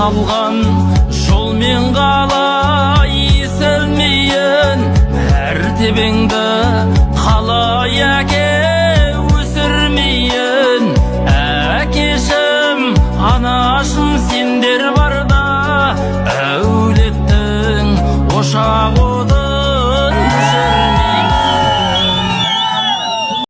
салған жолмен қалай селмейін, мәртебеңді қалай әке өсірмейін. Әкешім, анашым сендер барда, әулеттің ошағы